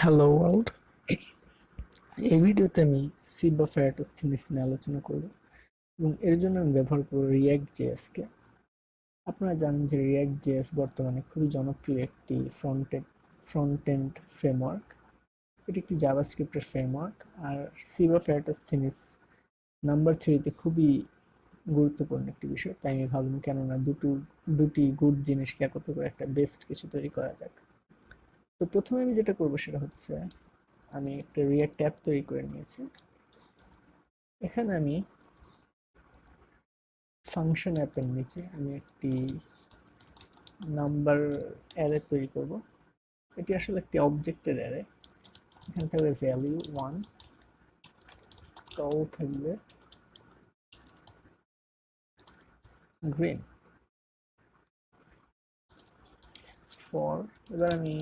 Hello world. এই ভিডিওতে আমি সিভ বা eratosthenes নিয়ে আলোচনা করব এবং এর জন্য আমি ব্যবহার করব react.js কে। আপনারা জানেন যে react.js বর্তমানে খুবই জনপ্রিয় একটি ফ্রন্ট-এন্ড ফ্রেমওয়ার্ক। এটি একটি জাভাস্ক্রিপ্টের ফ্রেমওয়ার্ক, আর সিভ বা eratosthenes নাম্বার 3-তে খুবই গুরুত্বপূর্ণ একটি বিষয়। তাই আমি ভাবলাম কেননা দুটি গুড জিনিসকে একত্র করে একটা বেস্ট কিছু তৈরি করা যাক। তো প্রথমে আমি যেটা করব সেটা হচ্ছে আমি একটা রিয়াক্ট অ্যাপ তৈরি করে নিয়েছি। এখানে আমি ফাংশন অ্যাপের নিচে আমি একটি নাম্বার অ্যারে তৈরি করব। এটি আসলে একটি অবজেক্টের অ্যারে। এখানে থাকবে ভ্যালু 1, কল থাকবে গ্রিন ফর। এবার আমি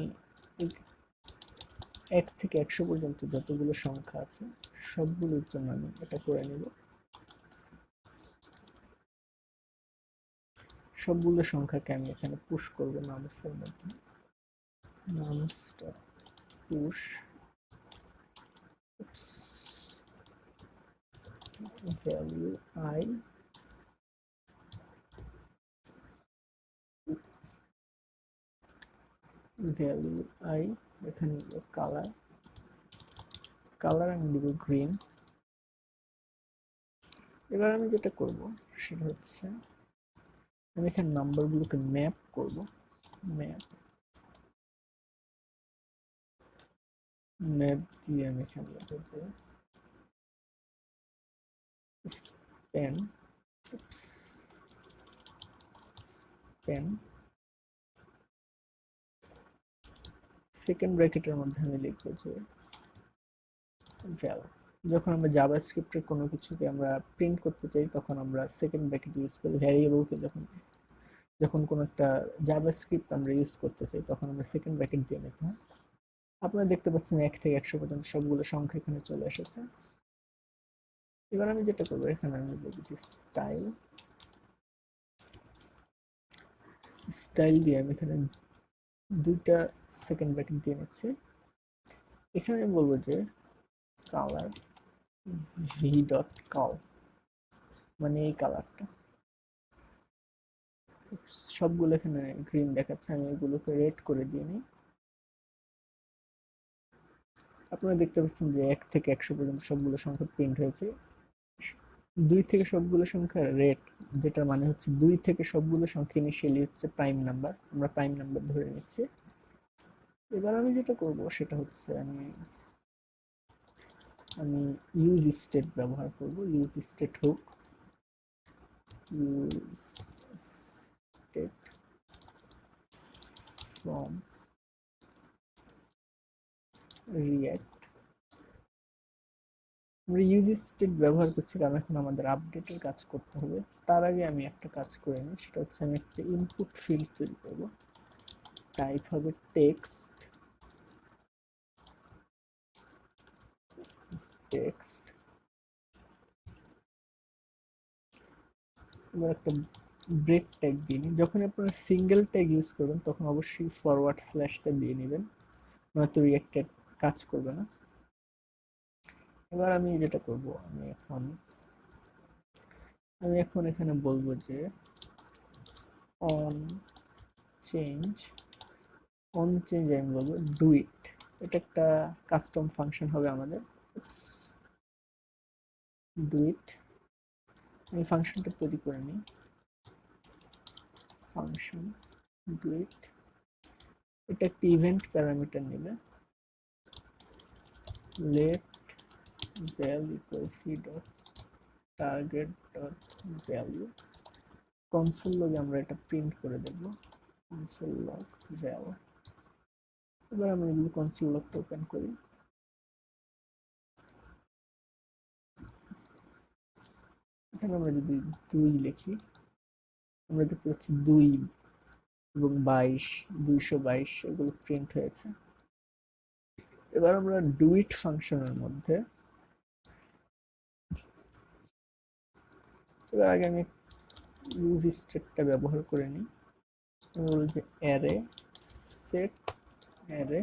1 থেকে 100 পর্যন্ত যতগুলো সংখ্যা আছে সবগুলোর জন্য আমি এটা করে নেব। সবগুলো সংখ্যাকে আমি এখানে পুশ করব নামসের মধ্যে। নামসটা push value I, value I, এখানে কালার আমি দিব গ্রিন। এবার আমি যেটা করব সেটা হচ্ছে আমি এখানে নাম্বারগুলোকে ম্যাপ করব। ম্যাপ দিয়ে আমি এখানে লিখব স্প্যান স্প্যান সেকেন্ড ব্র্যাকেটের মধ্যে আমি লিখব যে ভ্যাল। যখন আমরা জাভাস্ক্রিপ্টের কোনো কিছুকে আমরা প্রিন্ট করতে চাই তখন আমরা সেকেন্ড ব্র্যাকেট ইউজ করি। ভ্যারিয়েবলকে যখন কোনো একটা জাভাস্ক্রিপ্ট আমরা ইউজ করতে চাই তখন আমরা সেকেন্ড ব্র্যাকেট দিয়ে নিতে হয়। আপনারা দেখতে পাচ্ছেন 1 থেকে 100 পর্যন্ত সবগুলো সংখ্যা এখানে চলে এসেছে। এবার আমি যেটা করবো এখানে আমি বলবো যে স্টাইল দিয়ে আমি এখানে দুইটা সেকেন্ড ব্র্যাকেট দিয়ে নিচ্ছি। এখানে আমি বলবো যে কালার ভি ডট কাল, মানে এই কালারটা। সবগুলো এখানে গ্রিন দেখাচ্ছে, আমি এগুলোকে রেড করে দিয়ে নিই। আপনারা দেখতে পাচ্ছেন যে 1 থেকে 100 পর্যন্ত সবগুলো সংখ্যা প্রিন্ট হয়েছে। 2 থেকে সবগুলো সংখ্যা রেড, যেটা মানে হচ্ছে 2 থেকে সবগুলো সংখ্যা ইনিশিয়ালি হচ্ছে প্রাইম নাম্বার, আমরা প্রাইম নাম্বার ধরে নিচ্ছি। এবার আমি যেটা করব সেটা হচ্ছে আমি ইউজ স্টেট ব্যবহার করব। Use state hook, use state from react. আমরা ইউজ স্টেট ব্যবহার করছি কারণ এখন আমাদের আপডেটের কাজ করতে হবে। তার আগে আমি একটা কাজ করে নিই, সেটা হচ্ছে আমি একটা ইনপুট ফিল্ড তৈরি করব। টাইপ হবে টেক্সট। এবার একটা ব্রেক ট্যাগ দিয়ে নিই। যখন আপনারা সিঙ্গেল ট্যাগ ইউজ করবেন তখন অবশ্যই ফরওয়ার্ড স্ল্যাশটা দিয়ে নেবেন, নয়তো রিয়াক্টেড কাজ করবে না। এবার আমি যেটা করব আমি এখন এখানে বলবো যে অন চেঞ্জ আমি বলবো ডু ইট। এটা একটা কাস্টম ফাংশন হবে আমাদের। ডু ইট, আমি ফাংশনটা তৈরি করে নিই। ফাংশন ডু ইট, এটা একটা ইভেন্ট প্যারামিটার নেবে। Let val equals c dot target dot value। Console লগে আমরা এটা প্রিন্ট করে দেব, কনসোল লগ val। এবার আমরা যদি কনসোল লগটা ওপেন করি, এখানে আমরা যদি 2 লিখি আমরা দেখতে পাচ্ছি 2 এবং 22, 222 এগুলো প্রিন্ট হয়েছে। এবার আমরা ডু ইট ফাংশনের মধ্যে এবার আগে আমি ইউজ স্টেটটা ব্যবহার করে নিই। আমি বলি যে array set array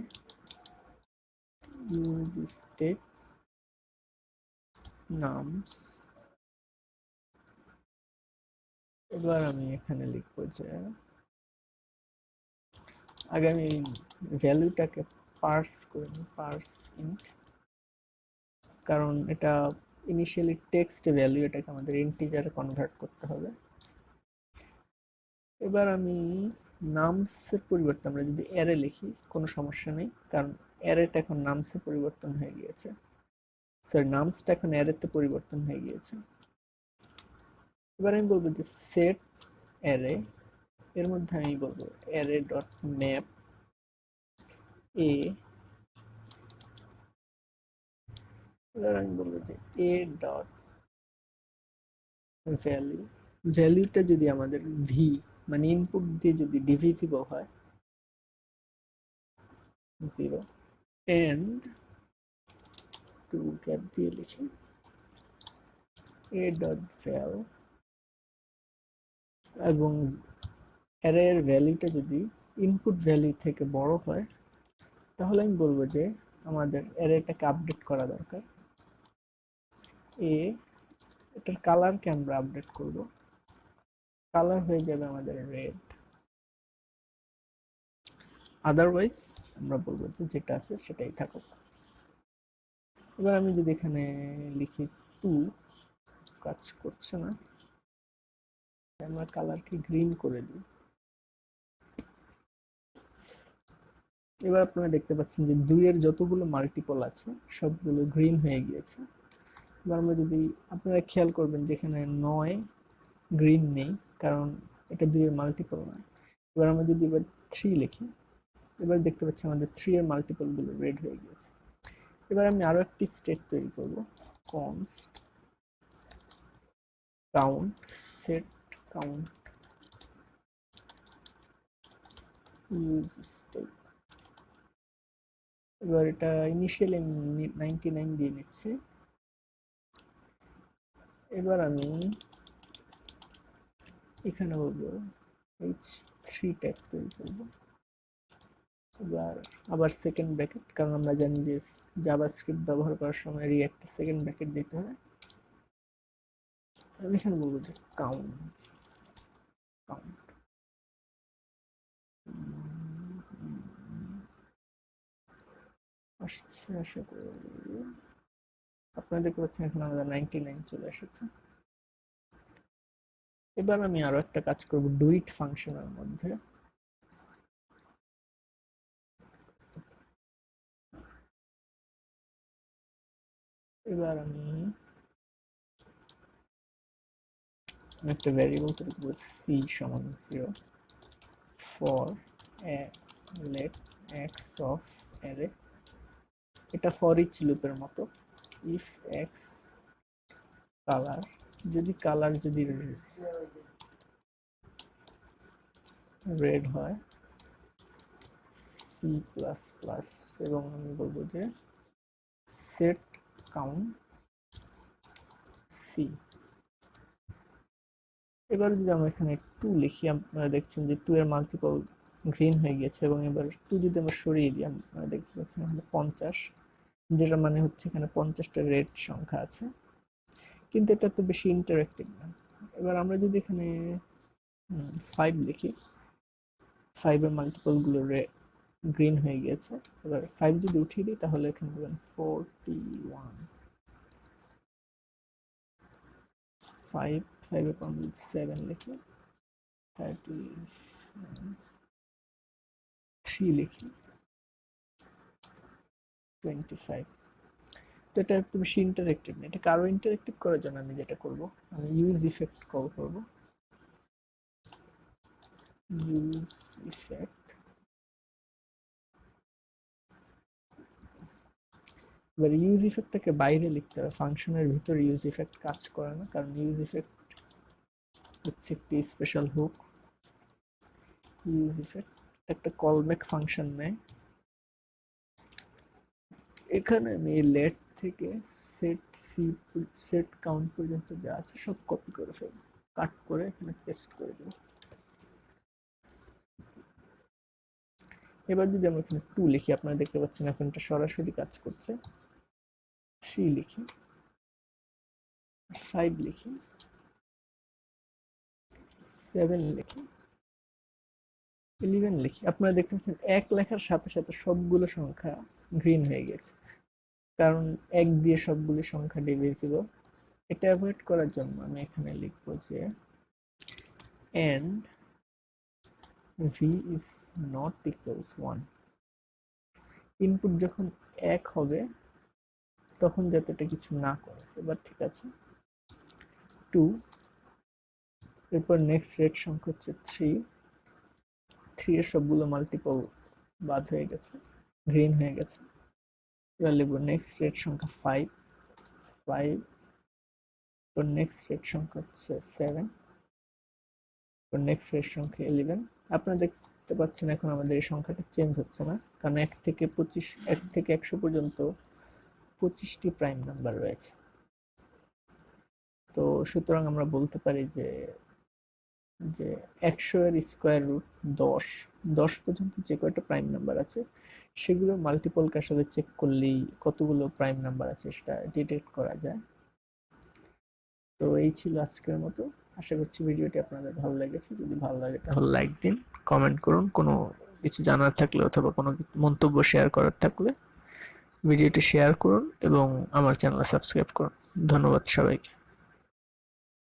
useState nums. এবার আমি এখানে লিখবো যে আগে আমি ভ্যালুটাকে পার্স করে নিই, পার্স ইন্ট, কারণ এটা ইনিশিয়ালি টেক্সট ভ্যালু, এটাকে আমাদের ইন্টিজারে কনভার্ট করতে হবে। এবার আমি নামসের পরিবর্তে আমরা যদি অ্যারে লিখি কোনো সমস্যা নেই, কারণ অ্যারেটা এখন নামসে পরিবর্তন হয়ে গিয়েছে, সরি নামসটা এখন অ্যারেতে পরিবর্তন হয়ে গিয়েছে। এবার আমি বলবো যে সেট অ্যারে, এর মধ্যে আমি বলবো অ্যারে ডট ম্যাপ এ, এবার আমি বলবো যে এ ডট ভ্যালু, ভ্যালুটা যদি আমাদের ভি মানে ইনপুট দিয়ে যদি ডিভিজিবল হয় 0 এন্ড টু গ্যাপ দিয়ে লিখি এ ডট ভ্যাল, এবং অ্যারের ভ্যালুটা যদি ইনপুট ভ্যালু থেকে বড় হয় তাহলে আমি বলবো যে আমাদের অ্যারেটাকে আপডেট করা দরকার। এ, এটার কালারকে আমরা আপডেট করব, কালার হয়ে যাবে আমাদের রেড, আদারওয়াইজ আমরা বলবো যে যেটা আছে সেটাই থাকুক। এবার আমি যদি এখানে লিখি 2, কাজ করছে না, আমরা কালারকে গ্রিন করে দিই। এবার আপনারা দেখতে পাচ্ছেন যে 2 এর যতগুলো মাল্টিপল আছে সবগুলো গ্রিন হয়ে গিয়েছে। এবার আমরা যদি, আপনারা খেয়াল করবেন যেখানে 9 গ্রিন নেই, কারণ এটা 2 এর মাল্টিপল নয়। এবার আমরা যদি এবার 3 লিখি, এবার দেখতে পাচ্ছি আমাদের 3 এর মাল্টিপল গুলো রেড হয়ে গিয়েছে। এবার আমি আরো একটি স্টেট তৈরি করব, const count set count useState। এবার এটা ইনিশিয়ালি 99 দিয়ে নিচ্ছি। এবার আমি এখানে বলবো h3 ট্যাগ তৈরি করব। এবার আবার সেকেন্ড ব্র্যাকেট, কারণ আমরা জানি যে জাভাস্ক্রিপ্ট ব্যবহার করার সময় রিঅ্যাক্টে সেকেন্ড ব্র্যাকেট দিতে হয়। আমি এখানে বলবো যে কাউন্ট কাউন্ট আসছে, আশা করি আপনারা দেখতে পাচ্ছেন এখন আমাদের 99 চলে এসেছে। এবার আমি আরো একটা কাজ করব ডুইট ফাংশনের মধ্যে। এবার আমি একটা ভ্যারিয়েবল তৈরি করব সি সমান 0 for let x of array, এটা ফর ইচ লুপের মতো। ইফ এক্স কালার, যদি কালার যদি রেড হয় সি প্লাস প্লাস, এবং আমি বলবো যে সেট কাউন্ট সি। এবার যদি আমরা এখানে 2 লিখি, আপনারা দেখছেন যে 2 এর মাল্টিপল গ্রিন হয়ে গেছে, এবং এবার 2 যদি আমরা সরিয়ে দিই আপনারা দেখতে পাচ্ছেন এখানে 50, যেটা মানে হচ্ছে এখানে 50টা রেড সংখ্যা আছে, কিন্তু এটা তো বেশি ইন্টারেক্টিভ না। এবার আমরা যদি এখানে 5 লিখি, 5 এর মাল্টিপল গুলো গ্রিন হয়ে গিয়েছে। এবার 5 যদি উঠিয়ে দিই তাহলে এখানে দেবেন 41, 5 5 এর পর 7 লিখি, 3 লিখি, 25। তো এটা একটু বেশি ইন্টারেক্টিভ না, এটাকে আরো ইন্টারেক্টিভ করার জন্য আমি যেটা করব, আমি ইউজ ইফেক্ট কল করব। ইউজ ইফেক্ট, এবার ইউজ ইফেক্টটাকে বাইরে লিখতে হবে, ফাংশনের ভিতরে ইউজ ইফেক্ট কাজ করে না, কারণ ইউজ ইফেক্ট হচ্ছে একটি স্পেশাল হুক। ইউজ ইফেক্ট একটা কলব্যাক ফাংশন নেয়। এখানে আমি লেট থেকে সেট সি সেট কাউন্ট পর্যন্ত যা আছে সব কপি করে ফেলবো, কাট করে এখানে পেস্ট করে দেবো। এবার যদি আমরা এখানে 2 লিখি, আপনারা দেখতে পাচ্ছেন এখন এটা সরাসরি কাজ করছে। 3 লিখি, 5 লিখি, 7 লিখি, 11 লিখি, আপনারা দেখতে পাচ্ছেন 1 লেখার সাথে সাথে সবগুলো সংখ্যা গ্রিন হয়ে গেছে, কারণ 1 দিয়ে সবগুলো সংখ্যা ডিভিজিবল। এটা অ্যাভয়েড করার জন্য আমি এখানে লিখব যে and v is not equals 1, input যখন 1 হবে তখন যাতে এটা কিছু না করে। এবার ঠিক আছে, 2, এরপর নেক্সট রেড সংখ্যা হচ্ছে 3, 3 এর সবগুলো মাল্টিপল বাদ হয়ে গেছে, গ্রিন হয়ে গেছে। এবার লিখব নেক্সট রেড সংখ্যা 5, 5, এরপর নেক্সট রেড সংখ্যা হচ্ছে 7, এরপর নেক্সট রেড সংখ্যা 11। আপনারা দেখতে পাচ্ছেন এখন আমাদের এই সংখ্যাটা চেঞ্জ হচ্ছে না, কারণ 1 থেকে 100 পর্যন্ত 25টি প্রাইম নাম্বার রয়েছে। তো সুতরাং আমরা বলতে পারি যে 100 এর স্কোয়ার রুট 10 পর্যন্ত যে কয়টা প্রাইম নাম্বার আছে সেগুলো মাল্টিপলকে আসলে চেক করলেই কতগুলো প্রাইম নাম্বার আছে সেটা ডিটেক্ট করা যায়। তো এই ছিল আজকের মতো। আশা করছি ভিডিওটি আপনাদের ভালো লেগেছে। যদি ভালো লাগে তাহলে লাইক দিন, কমেন্ট করুন, কোনো কিছু জানার থাকলে অথবা কোনো মন্তব্য শেয়ার করার থাকলে ভিডিওটি শেয়ার করুন এবং আমার চ্যানেল সাবস্ক্রাইব করুন। ধন্যবাদ সবাইকে।